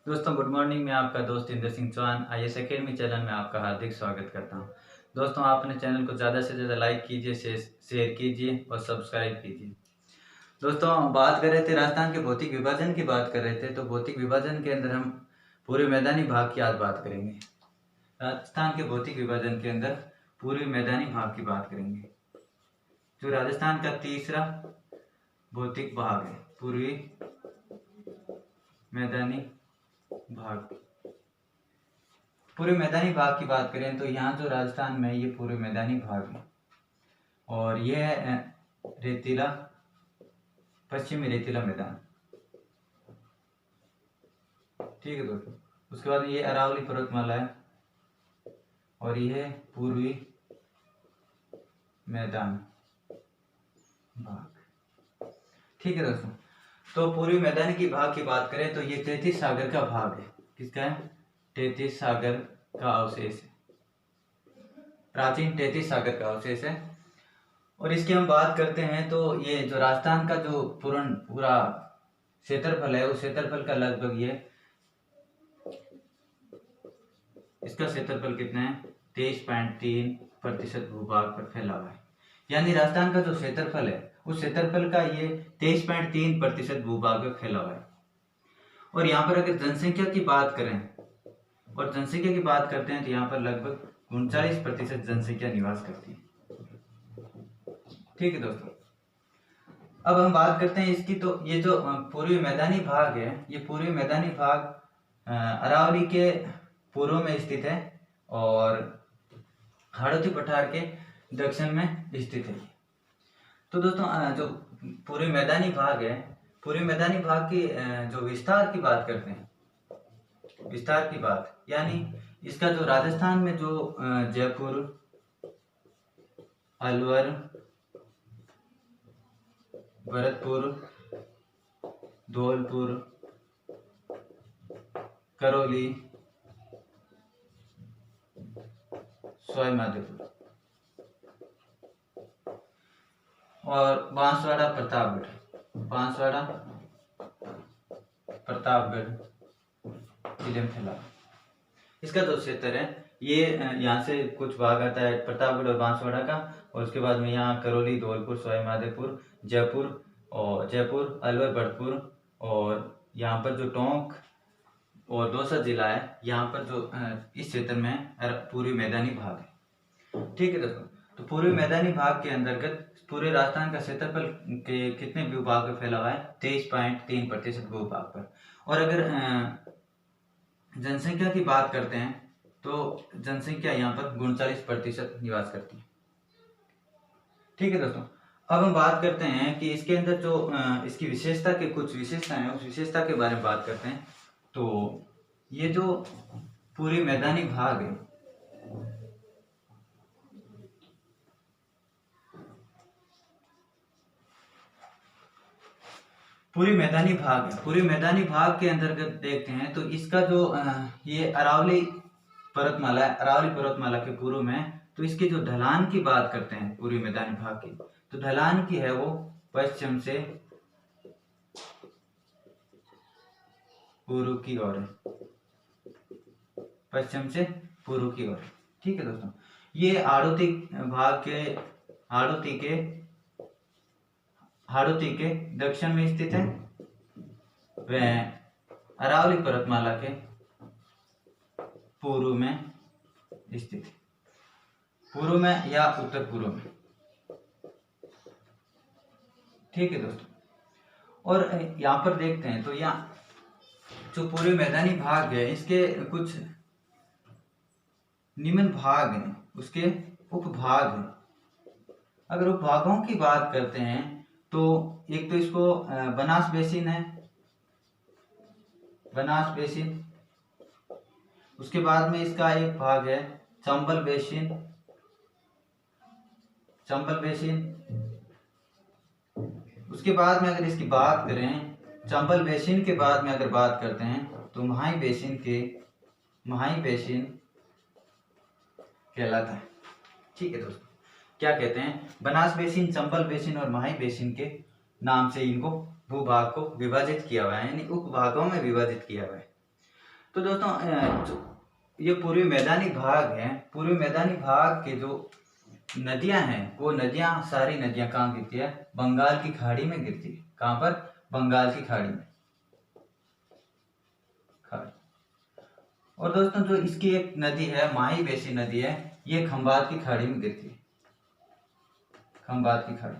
दोस्तों good morning. मैं आपका दोस्त Inder Singh Chauhan IAS academy channel में आपका हार्दिक स्वागत करता हूं। दोस्तों आप अपने चैनल को ज़्यादा से ज़्यादा लाइक कीजिए, शेयर कीजिए और सब्सक्राइब कीजिए। दोस्तों हम बात कर रहे थे राजस्थान के भौतिक विभाजन की बात कर रहे थे, तो भौतिक विभाजन के अंदर हम पूरे मैदानी भाग की आज बात करेंगे। राजस्थान के भौतिक विभाजन के अंदर पूरे मैदानी भाग की बात करेंगे। जो राजस्थान का तीसरा भौतिक भाग है, पूर्वी मैदानी भाग। पूरे मैदानी भाग की बात करें तो यहाँ जो राजस्थान में ये पूरे मैदानी भाग है और यह है रेतीला, पश्चिमी रेतीला मैदान। ठीक है दोस्तों। उसके बाद ये अरावली पर्वतमाला है और यह पूर्वी मैदान भाग। ठीक है दोस्तों। तो पूर्वी मैदानी की भाग की बात करें तो ये 33 सागर का भाग है। किसका है? 33 सागर का अवशेष है, प्राचीन 33 सागर का अवशेष है। और इसकी हम बात करते हैं तो ये जो राजस्थान का जो पूरा क्षेत्रफल है, उस क्षेत्रफल का लगभग ये इसका क्षेत्रफल कितना है? 23.3% भूभाग पर फैला हुआ है। यानी राजस्थान का जो क्षेत्रफल है उस क्षेत्रफल का ये 23.3% भूभाग पर फैला हुआ है। और यहाँ पर अगर जनसंख्या की बात करें और जनसंख्या की बात करते हैं तो यहाँ पर लगभग 39% जनसंख्या निवास करती है। ठीक है दोस्तों। अब हम बात करते हैं इसकी, तो ये जो पूर्वी मैदानी भाग है, ये पूर्वी मैदानी भाग अरावली के पूर्व में स्थित है और हाड़ौती पठार के दक्षिण में स्थित है। तो दोस्तों जो पूर्वी मैदानी भाग है, पूर्वी मैदानी भाग की जो विस्तार की बात करते हैं, विस्तार की बात यानी इसका जो राजस्थान में जो जयपुर, अलवर, भरतपुर, धौलपुर, करौली, सवाईमाधोपुर और बांसवाड़ा, प्रतापगढ़ जिले में फैला। इसका जो क्षेत्र है ये यहाँ से कुछ भाग आता है प्रतापगढ़ और बांसवाड़ा का, और उसके बाद में यहाँ करौली, धौलपुर, सवाईमाधोपुर, जयपुर, अलवर, भरतपुर और यहाँ पर जो टोंक और दौसा जिला है, यहाँ पर जो इस क्षेत्र में पूर्वी मैदानी भाग है। ठीक है दोस्तों। तो पूर्वी मैदानी भाग के अंतर्गत पूरे राजस्थान का क्षेत्रफल के कितने भूभाग पर फैला हुआ है? 23.3% भूभाग पर। और अगर जनसंख्या की बात करते हैं तो जनसंख्या यहाँ पर 39% निवास करती है। ठीक है दोस्तों। अब हम बात करते हैं कि इसके अंदर जो इसकी विशेषता के कुछ विशेषताएं हैं, उस विशेषता के बारे में बात करते हैं। तो ये जो पूरी मैदानी भाग है, पूरी मैदानी भाग के अंतर्गत देखते हैं तो इसका जो ये अरावली पर्वतमाला के पूर्व में, तो इसकी जो ढलान की बात करते हैं पूरी मैदानी भाग की, तो ढलान की है वो पश्चिम से पूर्व की ओर है, पश्चिम से पूर्व की ओर। ठीक है दोस्तों। ये हाड़ौती के दक्षिण में स्थित है, वह अरावली पर्वतमाला के पूर्व में स्थित है, पूर्व में या उत्तर पूर्व में। ठीक है दोस्तों। और यहाँ पर देखते हैं तो यहाँ जो पूरे मैदानी भाग है, इसके कुछ निम्न भाग हैं, उसके उपभाग हैं। अगर उपभागों की बात करते हैं तो एक तो इसको बनास बेसिन है, बनास बेसिन। उसके बाद में इसका एक भाग है चंबल बेसिन, उसके बाद में अगर इसकी बात करें, चंबल बेसिन के बाद में अगर बात करते हैं तो महाई बेसिन कहलाता है। ठीक है दोस्तों। क्या कहते हैं? बनास बेसिन, चंबल बेसिन और महाई बेसिन के नाम से इनको भूभाग को विभाजित किया हुआ है, यानी उपभागों में विभाजित किया हुआ है। तो दोस्तों ये पूर्वी मैदानी भाग है, पूर्वी मैदानी भाग के जो नदियां हैं वो नदियां, सारी नदियां कहाँ गिरती है? बंगाल की खाड़ी में गिरती है। कहाँ पर? बंगाल की खाड़ी में। और दोस्तों जो इसकी एक नदी है, माही बेसिन नदी है, ये खंबात की खाड़ी में गिरती है, खंबात की खाड़ी।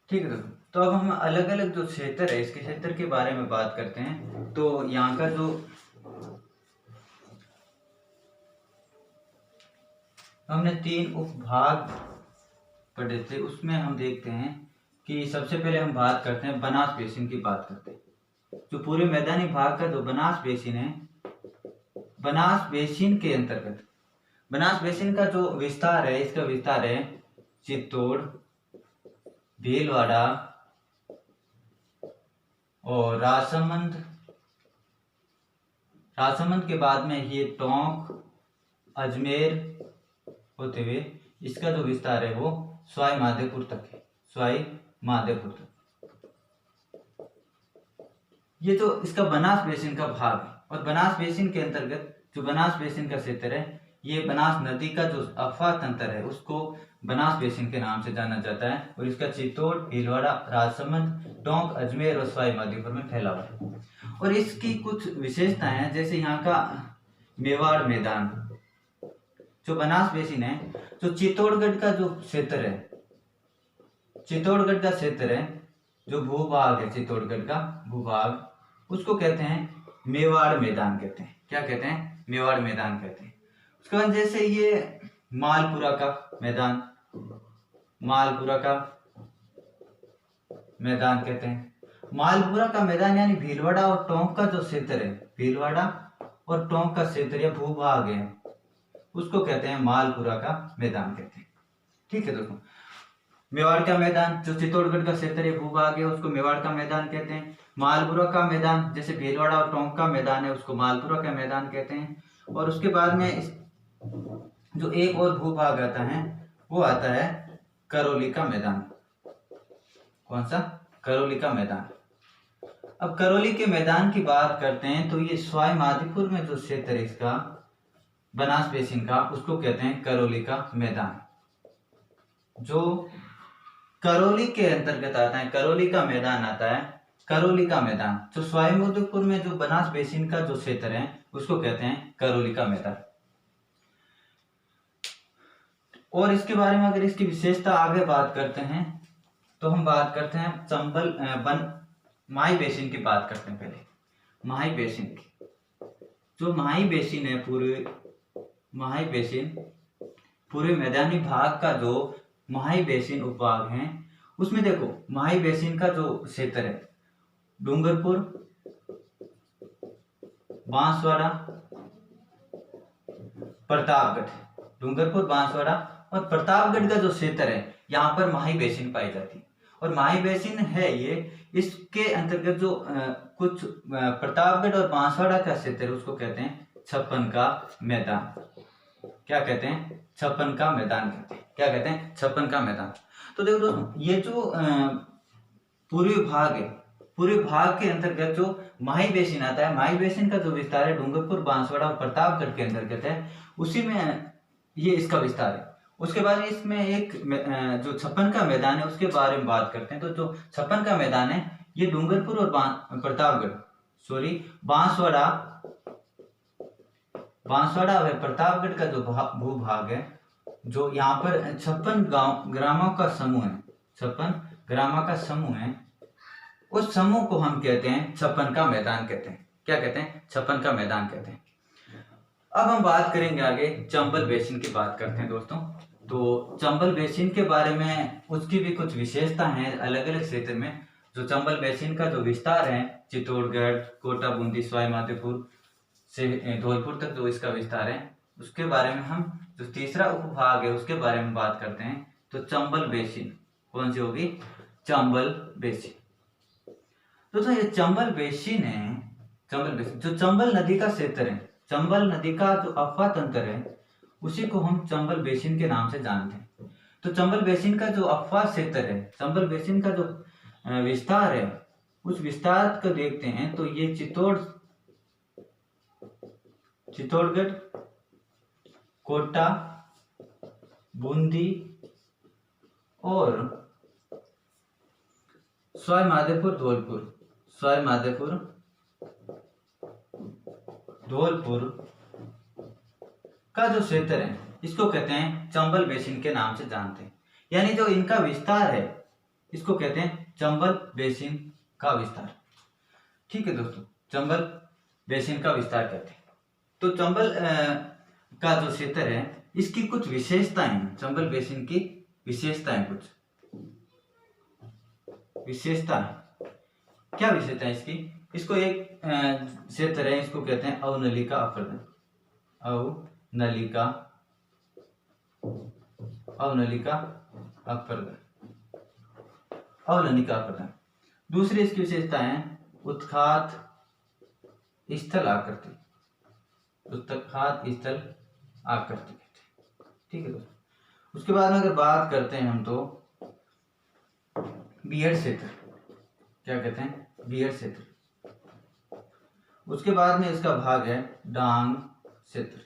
ठीक है दोस्तों, तो अब हम अलग अलग जो क्षेत्र है, इसके क्षेत्र के बारे में बात करते हैं। तो यहाँ का जो हमने 3 उपभाग पढ़े थे, उसमें हम देखते हैं कि सबसे पहले हम बात करते हैं बनास बेसिन की बात करते हैं। जो पूरे मैदानी भाग का जो बनास बेसिन है, बनास बेसिन के अंतर्गत, बनास बेसिन का जो विस्तार है, इसका विस्तार है चित्तौड़, भीलवाड़ा और राजसमंद। राजसमंद के बाद में ये टोंक, अजमेर होते हुए इसका जो विस्तार है वो सवाई माधोपुर तक है, सवाई माधोपुर तक। ये जो इसका बनास बेसिन का भाग है, और बनास बेसिन के अंतर्गत जो बनास बेसिन का क्षेत्र है, ये बनास नदी का जो अफवाह तंत्र है उसको बनास बेसिन के नाम से जाना जाता है। और इसका चित्तौड़, भीलवाड़ा, राजसमंद, टोंक, अजमेर और सवाई माधोपुर में फैला हुआ है। और इसकी कुछ विशेषताएं हैं, जैसे यहाँ का मेवाड़ मैदान, जो बनास बेसिन है, जो चित्तौड़गढ़ का जो क्षेत्र है, चित्तौड़गढ़ का क्षेत्र है, जो भूभाग है चित्तौड़गढ़ का भूभाग, उसको कहते हैं मेवाड़ मैदान कहते हैं। क्या कहते हैं? मेवाड़ मैदान कहते हैं। उसके बाद जैसे ये मालपुरा का मैदान, मालपुरा का मैदान कहते हैं। मालपुरा का मैदान यानी भीलवाड़ा और टोंक का जो क्षेत्र है, भीलवाड़ा और टोंक का क्षेत्र या भूभाग है, उसको कहते हैं मालपुरा का मैदान कहते हैं। ठीक है दोस्तों, मेवाड़ का मैदान जो चित्तौड़गढ़ का क्षेत्र है, भूभाग है, उसको मेवाड़ का मैदान कहते हैं। मालपुरा का मैदान जैसे भीलवाड़ा और टोंक का मैदान है, उसको मालपुरा का मैदान कहते हैं। और उसके बाद में जो एक और भूभाग आता है वो आता है करौली का मैदान। कौन सा? करौली का मैदान। अब करौली के मैदान की बात करते हैं तो ये सवाई माधोपुर में जो क्षेत्र है इसका बनास बेसिन का, उसको कहते हैं करौली का मैदान। जो करौली के अंतर्गत आता है, करौली का मैदान आता है, करौली का मैदान जो सवाई माधोपुर में जो बनास बेसिन का जो क्षेत्र है उसको कहते हैं करौली का मैदान। और इसके बारे में अगर इसकी विशेषता आगे बात करते हैं तो हम बात करते हैं चंबल माही बेसिन की बात करते हैं। पहले माही बेसिन की, जो माही बेसिन है, पूरे माही बेसिन, पूरे मैदानी भाग का जो माही बेसिन उपभाग है, उसमें देखो माही बेसिन का जो क्षेत्र है डूंगरपुर, बांसवाड़ा, प्रतापगढ़, डूंगरपुर, बांसवाड़ा और प्रतापगढ़ का जो क्षेत्र है, यहाँ पर माही बेसिन पाई जाती है। और माही बेसिन है ये, इसके अंतर्गत जो कुछ प्रतापगढ़ और बांसवाड़ा का क्षेत्र है उसको कहते हैं छप्पन का मैदान। क्या कहते हैं? छप्पन का मैदान कहते हैं। क्या कहते हैं? छप्पन का मैदान। तो देखो दोस्तों, ये जो पूर्वी भाग है, पूर्वी भाग के अंतर्गत जो माही बेसिन आता है, माही बेसिन का जो विस्तार है डूंगरपुर, बांसवाड़ा और प्रतापगढ़ के अंतर्गत है, उसी में ये इसका विस्तार है। उसके बाद इसमें एक जो छप्पन का मैदान है उसके बारे में बात करते हैं। तो जो छप्पन का मैदान है ये डूंगरपुर और प्रतापगढ़, सॉरी बांसवाड़ा, बांसवाड़ा और प्रतापगढ़ का जो भूभाग है, जो यहाँ पर 56 ग्रामों का समूह है, 56 ग्रामों का समूह है, उस समूह को हम कहते हैं छप्पन का मैदान कहते हैं। क्या कहते हैं? छप्पन का मैदान कहते हैं। अब हम बात करेंगे आगे चंबल बेसिन की बात करते हैं दोस्तों। तो चंबल बेसिन के बारे में उसकी भी कुछ विशेषता हैं अलग अलग क्षेत्र में। जो चंबल बेसिन का जो विस्तार है चित्तौड़गढ़, कोटा, बूंदी, सवाई माधोपुर से धौलपुर तक जो इसका विस्तार है, उसके बारे में हम जो तीसरा उपभाग है उसके बारे में बात करते हैं। तो चंबल बेसिन कौन सी होगी? चंबल बेसिन। दोस्तों ये चंबल बेसिन है, चंबल बेसिन जो चंबल नदी का क्षेत्र है, चंबल नदी का जो अफवाह तंत्र है उसी को हम चंबल बेसिन के नाम से जानते हैं। तो चंबल बेसिन का जो अफवाह क्षेत्र है, चंबल बेसिन का जो विस्तार है, उस विस्तार को देखते हैं तो ये चित्तौड़ चित्तौड़गढ़, कोटा, बूंदी और सवाई माधोपुर, धौलपुर। सवाई माधोपुर, धौलपुर का जो क्षेत्र है इसको कहते हैं चंबल बेसिन के नाम से जानते हैं। यानी जो इनका विस्तार है इसको कहते हैं चंबल बेसिन का विस्तार। ठीक है दोस्तों, चंबल बेसिन का विस्तार कहते हैं। तो चंबल का जो क्षेत्र है इसकी कुछ विशेषताएं हैं। चंबल बेसिन की विशेषताएं, कुछ विशेषताएं, क्या विशेषताएं इसकी? इसको एक क्षेत्र है, इसको कहते हैं अवनलिका अपरदन। अवनलिका अपरदन, अवनलिका अपरदन। दूसरी इसकी विशेषता है उत्खात स्थल आकृति, उत्खात स्थल आकृति। ठीक है दोस्तों, उसके बाद में अगर बात करते हैं हम तो बीहड़ क्षेत्र, क्या कहते हैं? बीहड़ क्षेत्र। उसके बाद में इसका भाग है डांग क्षेत्र।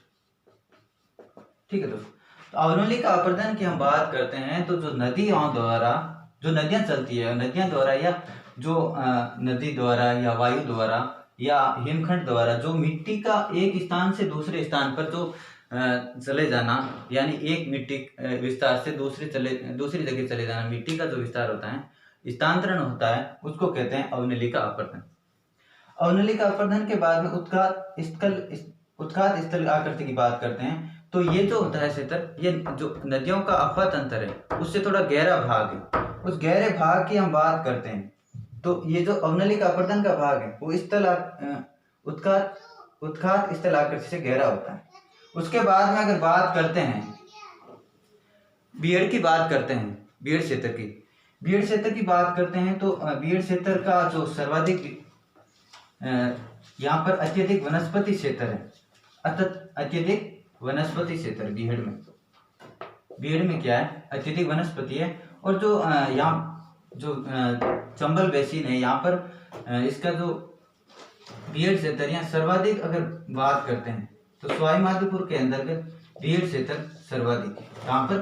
ठीक है दोस्तों, तो अवनलिका अपरदन की हम बात करते हैं तो जो नदियों द्वारा, जो नदियां चलती है, नदियां द्वारा या जो नदी द्वारा या वायु द्वारा या हिमखंड द्वारा जो मिट्टी का एक स्थान से दूसरे स्थान पर जो चले जाना, यानी एक मिट्टी विस्तार से दूसरी जगह चले जाना, मिट्टी का जो विस्तार होता है, स्थानांतरण होता है, उसको कहते हैं अवनलिका अपरदन। अवनलिका अपरदन के बाद में उत्खात स्थल आकृति की बात करते हैं। तो ये जो होता है क्षेत्र, ये जो नदियों का अपवत अंतर है उससे थोड़ा गहरा भाग है, उस गहरे भाग की हम बात करते हैं। तो ये जो अवनलिका अपरदन का भाग है वो उत्खात स्थल आकृति से गहरा होता है। उसके बाद में अगर बात करते हैं बीहड़ की बात करते हैं, बीहड़ क्षेत्र की, बीहड़ क्षेत्र की बात करते हैं तो बीहड़ क्षेत्र का जो सर्वाधिक यहाँ पर अत्यधिक वनस्पति क्षेत्र है, अत्यधिक वनस्पति क्षेत्र बीहड़ में क्या है? अत्यधिक वनस्पति है। और जो यहाँ जो चंबल बेसिन है, यहाँ पर इसका जो बीहड़ क्षेत्र यहाँ सर्वाधिक अगर बात करते हैं तो सवाई माधोपुर के अंतर्गत बीहड़ क्षेत्र सर्वाधिक है। यहाँ पर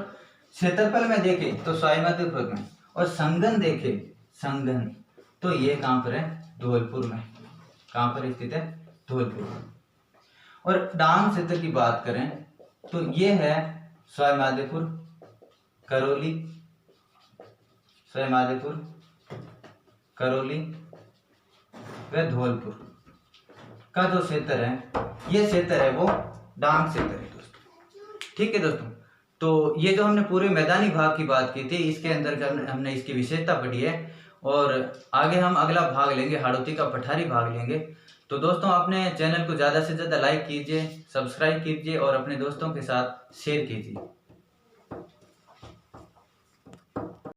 क्षेत्रफल में देखें तो सवाई माधोपुर में, और संघन देखें, संघन तो ये कहाँ पर है? धौलपुर में। कहाँ पर स्थित है? धौलपुर। और डांग क्षेत्र की बात करें तो ये है सवाई माधोपुर, करौली, सवाई माधोपुर, करौली व धौलपुर का जो क्षेत्र है, ये क्षेत्र है वो डांग क्षेत्र है दोस्तों। ठीक है दोस्तों, तो ये जो हमने पूरे मैदानी भाग की बात की थी, इसके अंदर हमने इसकी विशेषता पढ़ी है। और आगे हम अगला भाग लेंगे, हाड़ौती का पठारी भाग लेंगे। तो दोस्तों, अपने चैनल को ज़्यादा से ज़्यादा लाइक कीजिए, सब्सक्राइब कीजिए और अपने दोस्तों के साथ शेयर कीजिए।